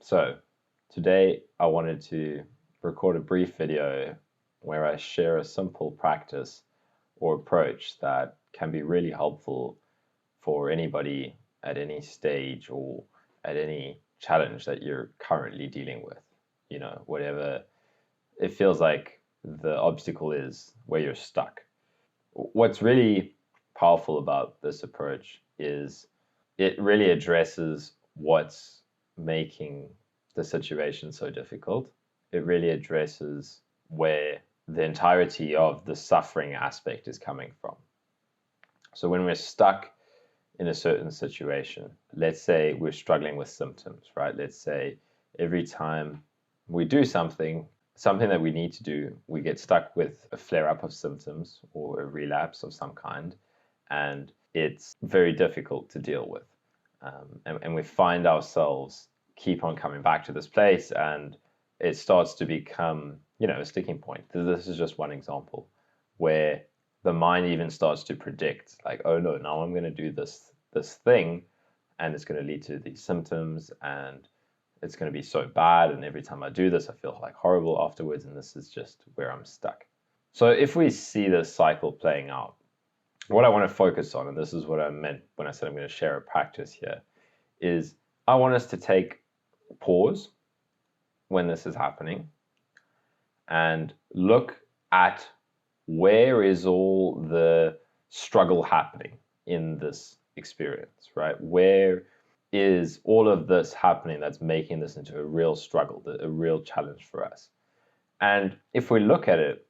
So today I wanted to record a brief video where I share a simple practice or approach that can be really helpful for anybody at any stage or at any challenge that you're currently dealing with. Whatever it feels like the obstacle is where you're stuck. What's really powerful about this approach is it really addresses what's making the situation so difficult. It really addresses where the entirety of the suffering aspect is coming from. So when we're stuck in a certain situation, let's say we're struggling with symptoms, right? Let's say every time we do something that we need to do, we get stuck with a flare-up of symptoms or a relapse of some kind, and it's very difficult to deal with. And we find ourselves keep on coming back to this place, and it starts to become, a sticking point. This is just one example where the mind even starts to predict, like, oh no, now I'm going to do this thing, and it's going to lead to these symptoms, and it's going to be so bad, and every time I do this, I feel like horrible afterwards, and this is just where I'm stuck. So if we see this cycle playing out, what I want to focus on, and this is what I meant when I said I'm going to share a practice here, is I want us to take pause when this is happening and look at where is all the struggle happening in this experience, right? Where is all of this happening that's making this into a real struggle, a real challenge for us? And if we look at it,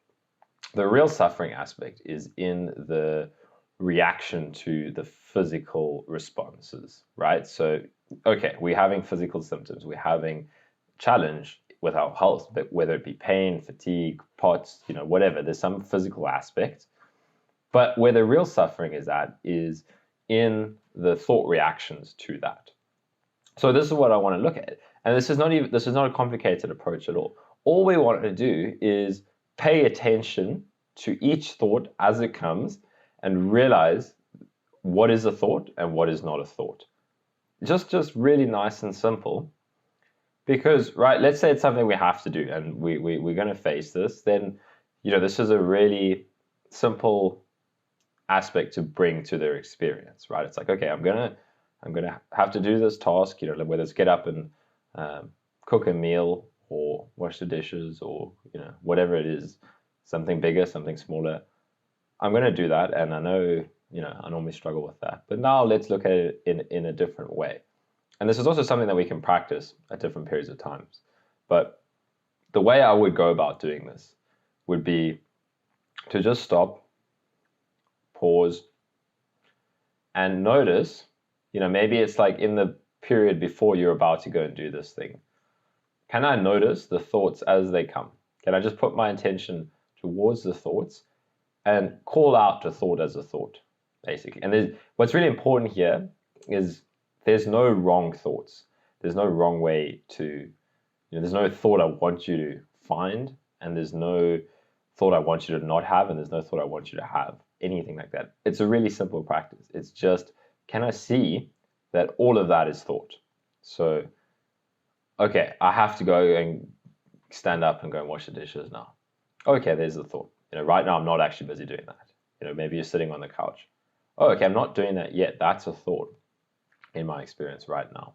the real suffering aspect is in the reaction to the physical responses, right? So, okay, we're having physical symptoms, we're having challenge with our health, but whether it be pain, fatigue, POTS, whatever, there's some physical aspect. But where the real suffering is at is in the thought reactions to that. So this is what I want to look at. And this is not a complicated approach at all. All we want to do is pay attention to each thought as it comes and realize what is a thought and what is not a thought. Just really nice and simple. Because, right, let's say it's something we have to do and we're going to face this, then, this is a really simple aspect to bring to their experience, right? It's like, okay, I'm gonna have to do this task, whether it's get up and cook a meal or wash the dishes or, whatever it is, something bigger, something smaller. I'm going to do that, and I know, I normally struggle with that. But now let's look at it in a different way. And this is also something that we can practice at different periods of times. But the way I would go about doing this would be to just stop, pause, and notice, maybe it's like in the period before you're about to go and do this thing. Can I notice the thoughts as they come? Can I just put my attention towards the thoughts and call out the thought as a thought, basically? And what's really important here is there's no wrong thoughts. There's no wrong way to, there's no thought I want you to find, and there's no thought I want you to not have, and there's no thought I want you to have, anything like that. It's a really simple practice. It's just, can I see that all of that is thought? So, okay, I have to go and stand up and go and wash the dishes now. Okay, there's the thought. Right now I'm not actually busy doing that. Maybe you're sitting on the couch. Oh, okay, I'm not doing that yet. That's a thought in my experience right now.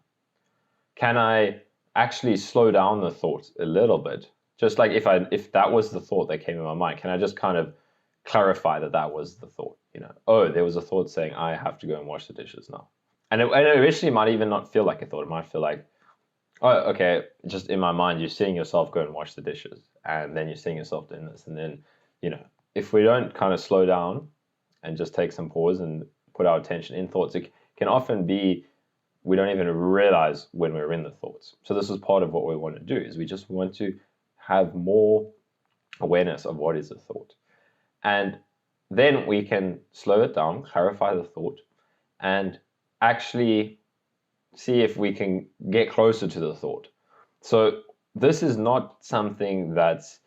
Can I actually slow down the thoughts a little bit? Just like if that was the thought that came in my mind, can I just kind of clarify that was the thought? Oh, there was a thought saying I have to go and wash the dishes now. And it initially might even not feel like a thought. It might feel like, oh, okay, just in my mind, you're seeing yourself go and wash the dishes, and then you're seeing yourself doing this. And then, if we don't kind of slow down and just take some pause and put our attention in thoughts, it can often be we don't even realize when we're in the thoughts. So this is part of what we want to do, is we just want to have more awareness of what is a thought. And then we can slow it down, clarify the thought, and actually see if we can get closer to the thought. So this is not something that's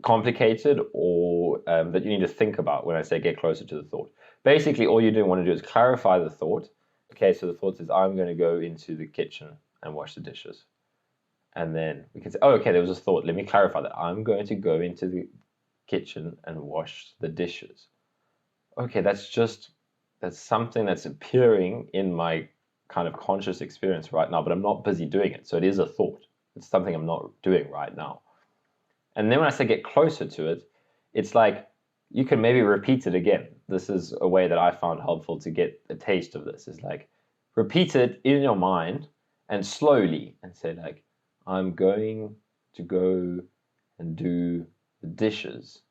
complicated or that you need to think about when I say get closer to the thought. Basically, all you want to do is clarify the thought. Okay, so the thought is I'm going to go into the kitchen and wash the dishes. And then we can say, oh, okay, there was a thought. Let me clarify that. I'm going to go into the kitchen and wash the dishes. Okay, that's something that's appearing in my kind of conscious experience right now, but I'm not busy doing it. So it is a thought. It's something I'm not doing right now. And then when I say get closer to it, it's like you can maybe repeat it again. This is a way that I found helpful to get a taste of this. Is like repeat it in your mind and slowly and say like, I'm going to go and do the dishes.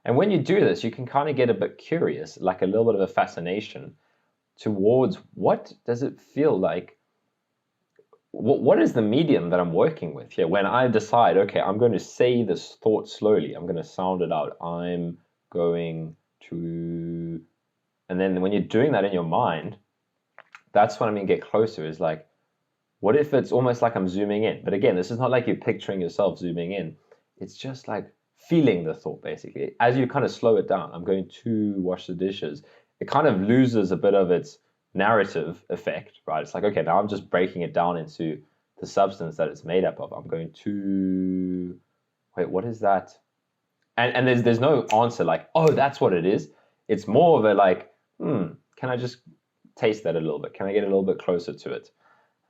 And when you do this, you can kind of get a bit curious, like a little bit of a fascination towards what does it feel like? What is the medium that I'm working with here? When I decide, okay, I'm going to say this thought slowly, I'm going to sound it out. I'm going to, and then when you're doing that in your mind, that's when I'm going to get closer. Is like, what if it's almost like I'm zooming in? But again, this is not like you're picturing yourself zooming in. It's just like feeling the thought, basically. As you kind of slow it down, I'm going to wash the dishes, it kind of loses a bit of its narrative effect, right? It's like, okay, now I'm just breaking it down into the substance that it's made up of. I'm going to, wait, what is that? And there's no answer like, oh, that's what it is. It's more of a like, can I just taste that a little bit? Can I get a little bit closer to it?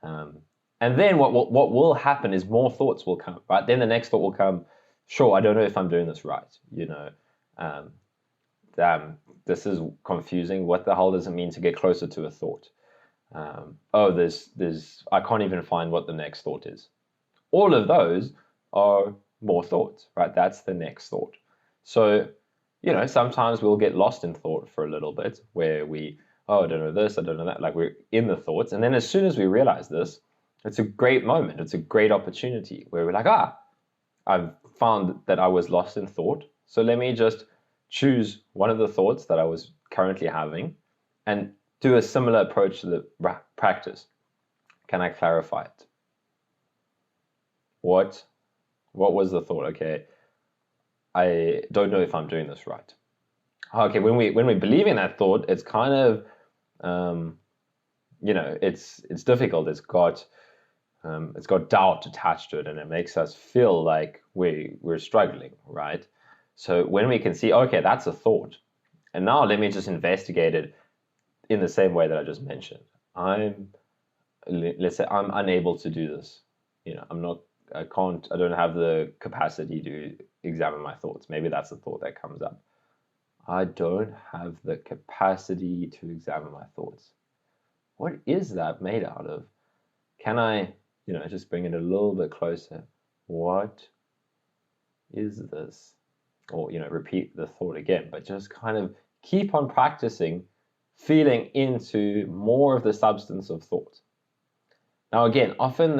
And then what will happen is more thoughts will come, right? Then the next thought will come, sure, I don't know if I'm doing this right. Damn, this is confusing. What the hell does it mean to get closer to a thought? I can't even find what the next thought is. All of those are more thoughts, right? That's the next thought. So, sometimes we'll get lost in thought for a little bit where I don't know this, I don't know that. Like we're in the thoughts. And then as soon as we realize this, it's a great moment. It's a great opportunity where we're like, I've found that I was lost in thought. So let me just choose one of the thoughts that I was currently having and do a similar approach to the practice. Can I clarify it? What was the thought? Okay, I don't know if I'm doing this right. Okay, when we believe in that thought, it's kind of, it's difficult. It's got doubt attached to it, and it makes us feel like we're struggling, right? So when we can see, okay, that's a thought, and now let me just investigate it in the same way that I just mentioned. Let's say I'm unable to do this. I don't have the capacity to examine my thoughts. Maybe that's the thought that comes up. I don't have the capacity to examine my thoughts. What is that made out of? Can I, just bring it a little bit closer? What is this? Or, repeat the thought again, but just kind of keep on practicing feeling into more of the substance of thought. Now, again, often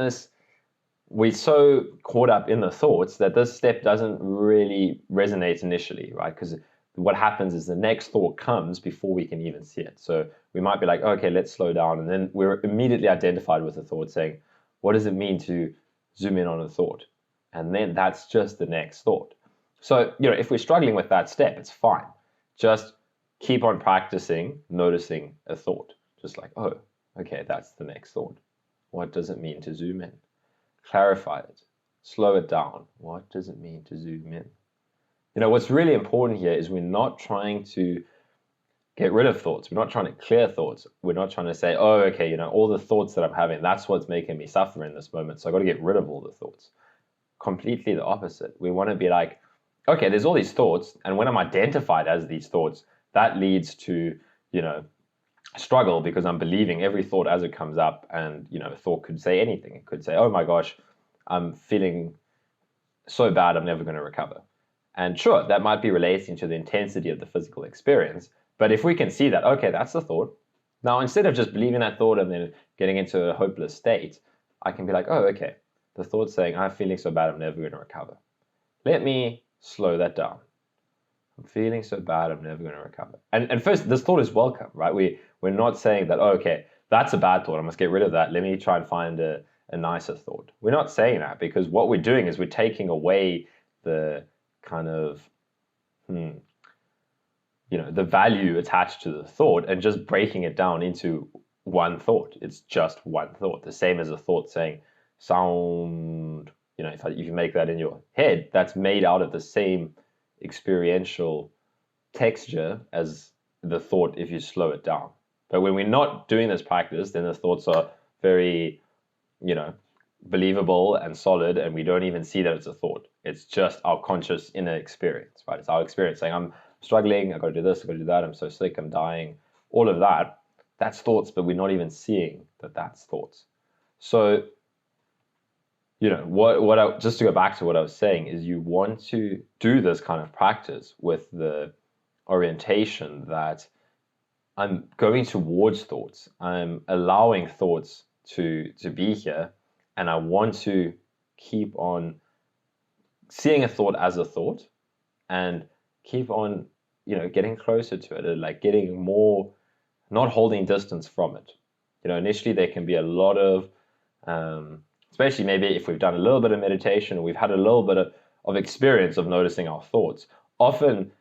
we're so caught up in the thoughts that this step doesn't really resonate initially, right? Because what happens is the next thought comes before we can even see it. So we might be like, okay, let's slow down. And then we're immediately identified with the thought saying, what does it mean to zoom in on a thought? And then that's just the next thought. So, if we're struggling with that step, it's fine. Just keep on practicing noticing a thought. Just like, oh, okay, that's the next thought. What does it mean to zoom in? Clarify it. Slow it down. What does it mean to zoom in? What's really important here is we're not trying to get rid of thoughts. We're not trying to clear thoughts. We're not trying to say, oh, okay, all the thoughts that I'm having, that's what's making me suffer in this moment. So I've got to get rid of all the thoughts. Completely the opposite. We want to be like, okay, there's all these thoughts. And when I'm identified as these thoughts, that leads to, struggle because I'm believing every thought as it comes up. And, a thought could say anything. It could say, oh my gosh, I'm feeling so bad, I'm never going to recover. And sure, that might be relating to the intensity of the physical experience. But if we can see that, okay, that's the thought. Now, instead of just believing that thought and then getting into a hopeless state, I can be like, oh, okay, the thought's saying, I'm feeling so bad, I'm never going to recover. Let me slow that down. I'm feeling so bad, I'm never going to recover. And first, this thought is welcome, right? We're not saying that, oh, okay, that's a bad thought, I must get rid of that. Let me try and find a nicer thought. We're not saying that because what we're doing is we're taking away the kind of, the value attached to the thought and just breaking it down into one thought. It's just one thought. The same as a thought saying, sound if you make that in your head, that's made out of the same experiential texture as the thought if you slow it down. But when we're not doing this practice, then the thoughts are very, believable and solid, and we don't even see that it's a thought. It's just our conscious inner experience, right? It's our experience saying, I'm struggling, I got to do this, I got to do that, I'm so sick, I'm dying. All of that, that's thoughts, but we're not even seeing that that's thoughts. So, just to go back to what I was saying is you want to do this kind of practice with the orientation that I'm going towards thoughts. I'm allowing thoughts to be here, and I want to keep on seeing a thought as a thought and keep on, getting closer to it, and like getting more, not holding distance from it. Initially there can be a lot of, especially maybe if we've done a little bit of meditation, or we've had a little bit of experience of noticing our thoughts. Often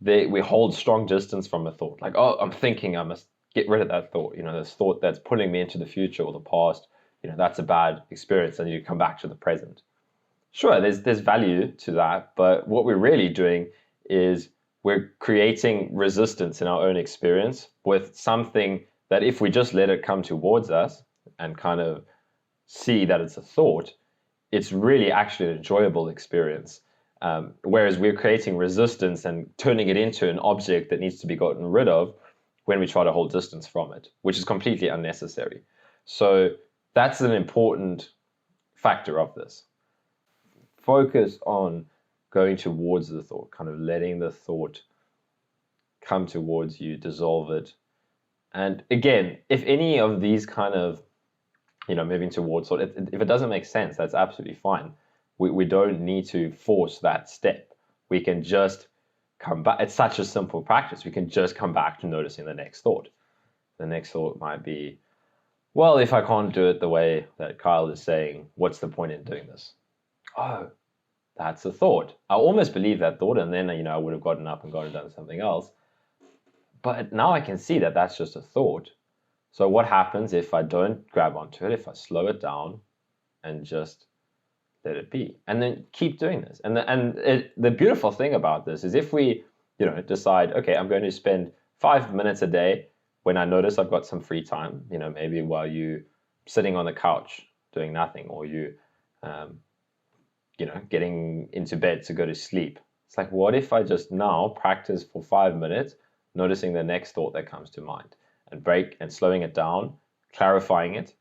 we hold strong distance from a thought. Like, oh, I'm thinking I must get rid of that thought. This thought that's pulling me into the future or the past. That's a bad experience, and you come back to the present. Sure, there's value to that, but what we're really doing is we're creating resistance in our own experience with something that if we just let it come towards us and kind of see that it's a thought, it's really actually an enjoyable experience. Whereas we're creating resistance and turning it into an object that needs to be gotten rid of when we try to hold distance from it, which is completely unnecessary. So that's an important factor of this. Focus on going towards the thought, kind of letting the thought come towards you, dissolve it. And again, if any of these kind of, moving towards thought, if it doesn't make sense, that's absolutely fine. We don't need to force that step. We can just come back. It's such a simple practice. We can just come back to noticing the next thought. The next thought might be, well, if I can't do it the way that Kyle is saying, what's the point in doing this? Oh, that's a thought. I almost believe that thought, and then, I would have gotten up and gone and done something else. But now I can see that that's just a thought. So what happens if I don't grab onto it, if I slow it down and just let it be, and then keep doing this? And the beautiful thing about this is if we, decide, okay, I'm going to spend 5 minutes a day when I notice I've got some free time, maybe while you sitting on the couch doing nothing, or you, getting into bed to go to sleep. It's like, what if I just now practice for 5 minutes, noticing the next thought that comes to mind, and break and slowing it down, clarifying it,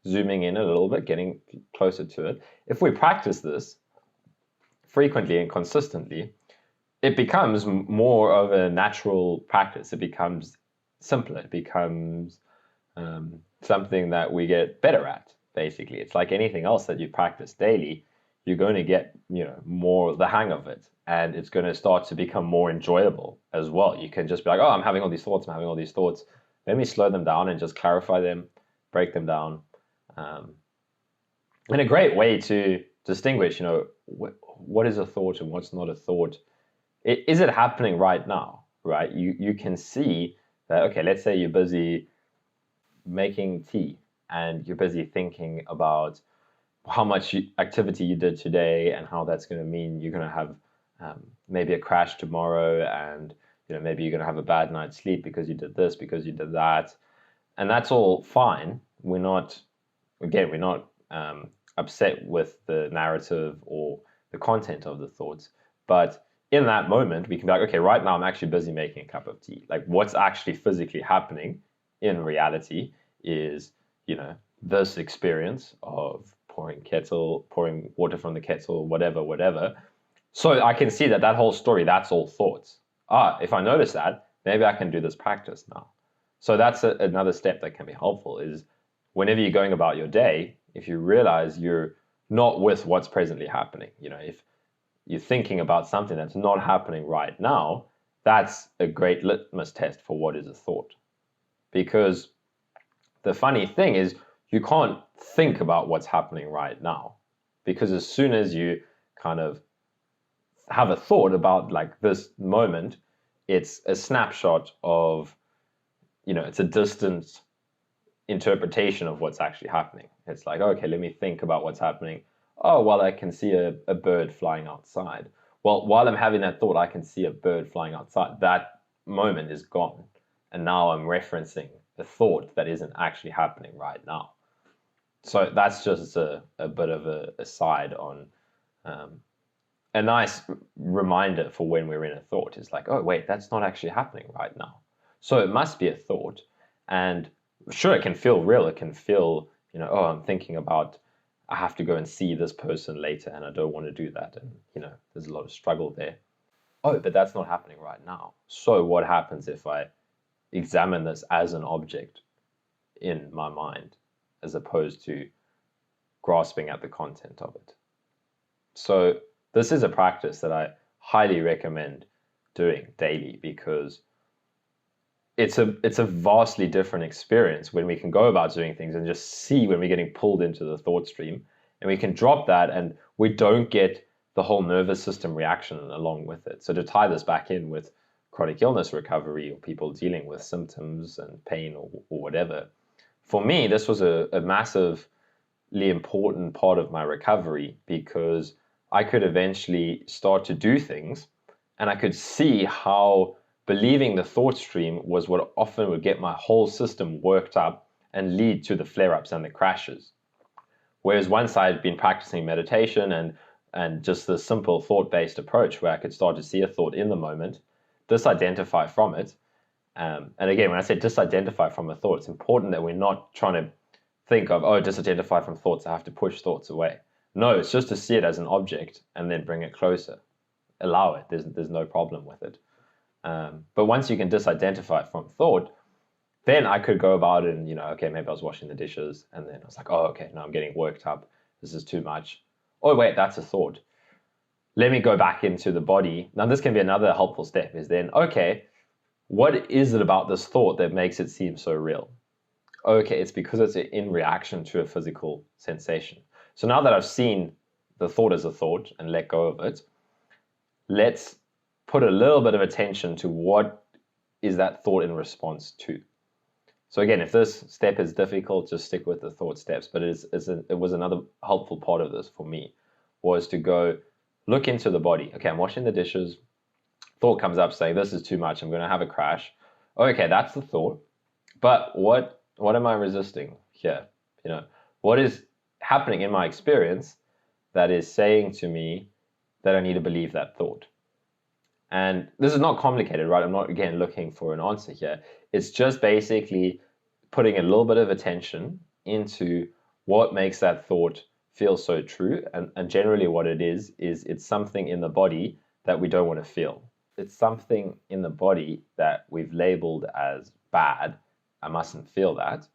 zooming in a little bit, getting closer to it. If we practice this frequently and consistently, it becomes more of a natural practice. It becomes simpler. It becomes something that we get better at, basically. It's like anything else that you practice daily. You're going to get, more the hang of it, and it's going to start to become more enjoyable as well. You can just be like, oh, I'm having all these thoughts. Let me slow them down and just clarify them, break them down. And a great way to distinguish, what is a thought and what's not a thought. Is it happening right now, right? You can see that, okay, let's say you're busy making tea and you're busy thinking about how much activity you did today and how that's going to mean you're going to have maybe a crash tomorrow, and maybe you're going to have a bad night's sleep because you did this, because you did that. And that's all fine. We're not upset with the narrative or the content of the thoughts. But in that moment, we can be like, okay, right now I'm actually busy making a cup of tea. Like, what's actually physically happening in reality is, this experience of pouring water from the kettle, whatever. So I can see that whole story, that's all thoughts. If I notice that, maybe I can do this practice now. So that's another step that can be helpful, is whenever you're going about your day, if you realize you're not with what's presently happening, if you're thinking about something that's not happening right now, that's a great litmus test for what is a thought. Because the funny thing is, you can't think about what's happening right now, because as soon as you kind of have a thought about like this moment, it's a snapshot of, it's a distant interpretation of what's actually happening. It's like, okay, let me think about what's happening. oh, well, I can see a bird flying outside. Well, while I'm having that thought, I can see a bird flying outside. That moment is gone. And now I'm referencing a thought that isn't actually happening right now. So that's just a bit of a aside on a nice reminder for when we're in a thought. It's like, oh, wait, that's not actually happening right now. So it must be a thought. And sure, it can feel real. It can feel, oh, I'm thinking about, I have to go and see this person later and I don't want to do that. And, there's a lot of struggle there. Oh, but that's not happening right now. So what happens if I examine this as an object in my mind as opposed to grasping at the content of it? So this is a practice that I highly recommend doing daily because it's a vastly different experience when we can go about doing things and just see when we're getting pulled into the thought stream, and we can drop that and we don't get the whole nervous system reaction along with it. So to tie this back in with chronic illness recovery or people dealing with symptoms and pain or whatever, for me, this was a massively important part of my recovery because I could eventually start to do things and I could see how believing the thought stream was what often would get my whole system worked up and lead to the flare-ups and the crashes. Whereas once I'd been practicing meditation and just the simple thought-based approach where I could start to see a thought in the moment, disidentify from it. And again, when I say disidentify from a thought, it's important that we're not trying to think of, oh, disidentify from thoughts, I have to push thoughts away. No, it's just to see it as an object and then bring it closer. Allow it. There's no problem with it. But once you can disidentify from thought, then I could go about it and, okay, maybe I was washing the dishes and then I was like, oh, okay, now I'm getting worked up. This is too much. Oh, wait, that's a thought. Let me go back into the body. Now, this can be another helpful step is then, okay, what is it about this thought that makes it seem so real? Okay, it's because it's in reaction to a physical sensation. So now that I've seen the thought as a thought and let go of it, let's put a little bit of attention to what is that thought in response to. So again, if this step is difficult, just stick with the thought steps. But it was another helpful part of this for me, was to go look into the body. Okay, I'm washing the dishes. Thought comes up saying, this is too much. I'm going to have a crash. Okay, that's the thought. But what am I resisting here? What is happening in my experience that is saying to me that I need to believe that thought? And this is not complicated, right? I'm not, again, looking for an answer here. It's just basically putting a little bit of attention into what makes that thought feel so true. And generally what it is it's something in the body that we don't want to feel. It's something in the body that we've labeled as bad. I mustn't feel that.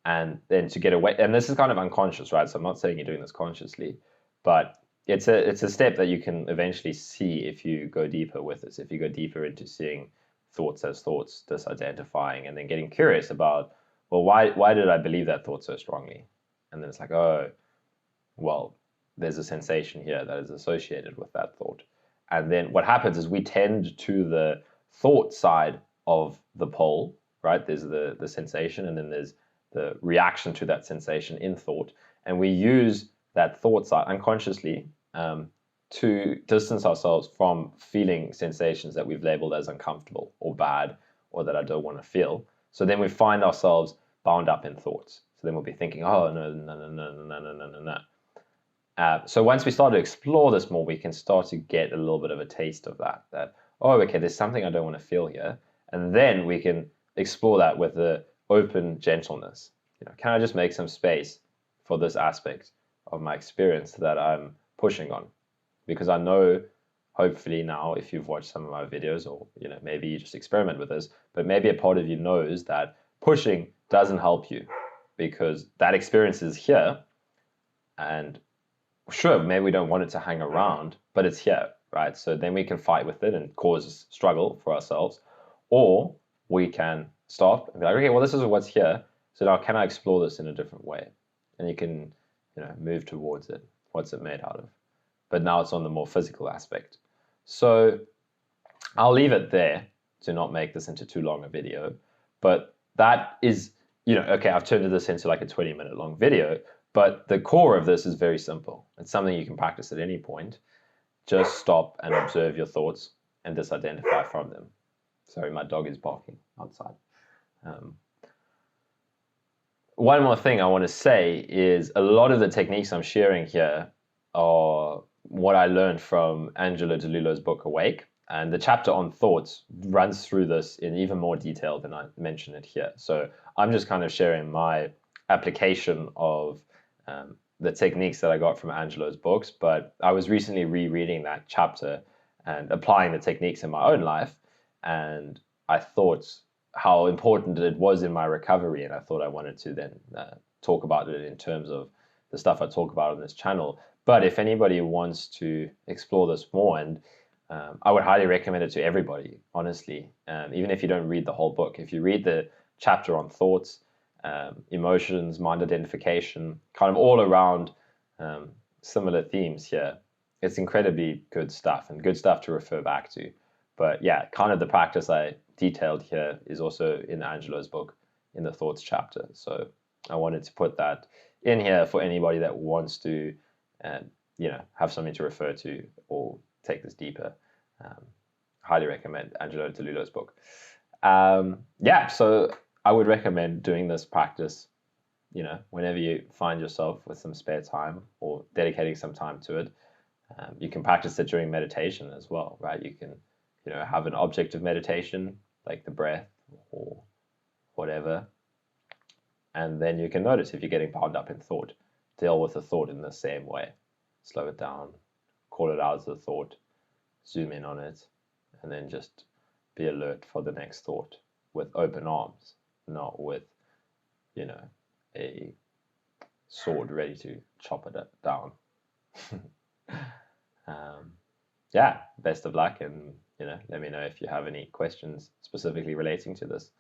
And then to get away, and this is kind of unconscious, right? So I'm not saying you're doing this consciously, but it's a step that you can eventually see if you go deeper with this. If you go deeper into seeing thoughts as thoughts, disidentifying, and then getting curious about, well, why did I believe that thought so strongly? And then it's like, oh, well, there's a sensation here that is associated with that thought. And then what happens is we tend to the thought side of the pole, right? There's the sensation, and then there's the reaction to that sensation in thought. And we use that thought side unconsciously to distance ourselves from feeling sensations that we've labeled as uncomfortable or bad or that I don't want to feel. So then we find ourselves bound up in thoughts. So then we'll be thinking, oh, no. So once we start to explore this more, we can start to get a little bit of a taste of that, oh, okay, there's something I don't want to feel here. And then we can explore that with the open gentleness. Can I just make some space for this aspect of my experience that I'm pushing on? Because I know, hopefully now, if you've watched some of my videos, or maybe you just experiment with this, but maybe a part of you knows that pushing doesn't help you because that experience is here, and sure, maybe we don't want it to hang around, but it's here, right? So then we can fight with it and cause struggle for ourselves, or we can stop and be like, okay, well, this is what's here. So now can I explore this in a different way? And you can, move towards it. What's it made out of? But now it's on the more physical aspect. So I'll leave it there to not make this into too long a video. But that is, okay, I've turned this into like a 20-minute long video, but the core of this is very simple. It's something you can practice at any point. Just stop and observe your thoughts and disidentify from them. Sorry, my dog is barking outside. One more thing I want to say is a lot of the techniques I'm sharing here are what I learned from Angelo DeLullo's book, Awake. And the chapter on thoughts runs through this in even more detail than I mention it here. So I'm just kind of sharing my application of the techniques that I got from Angelo's books. But I was recently rereading that chapter and applying the techniques in my own life. And I thought how important it was in my recovery. And I thought I wanted to then talk about it in terms of the stuff I talk about on this channel. But if anybody wants to explore this more, and I would highly recommend it to everybody, honestly. Even if you don't read the whole book, if you read the chapter on thoughts, emotions, mind identification, kind of all around similar themes here, it's incredibly good stuff and good stuff to refer back to. But yeah, kind of the practice I detailed here is also in Angelo's book in the thoughts chapter. So I wanted to put that in here for anybody that wants to, have something to refer to or take this deeper. Highly recommend Angelo DeLullo's book. So I would recommend doing this practice, whenever you find yourself with some spare time or dedicating some time to it. You can practice it during meditation as well, right? You can, have an object of meditation, like the breath or whatever. And then you can notice if you're getting bound up in thought, deal with the thought in the same way. Slow it down, call it out as a thought, zoom in on it, and then just be alert for the next thought with open arms, not with, a sword ready to chop it down. Best of luck, and let me know if you have any questions specifically relating to this.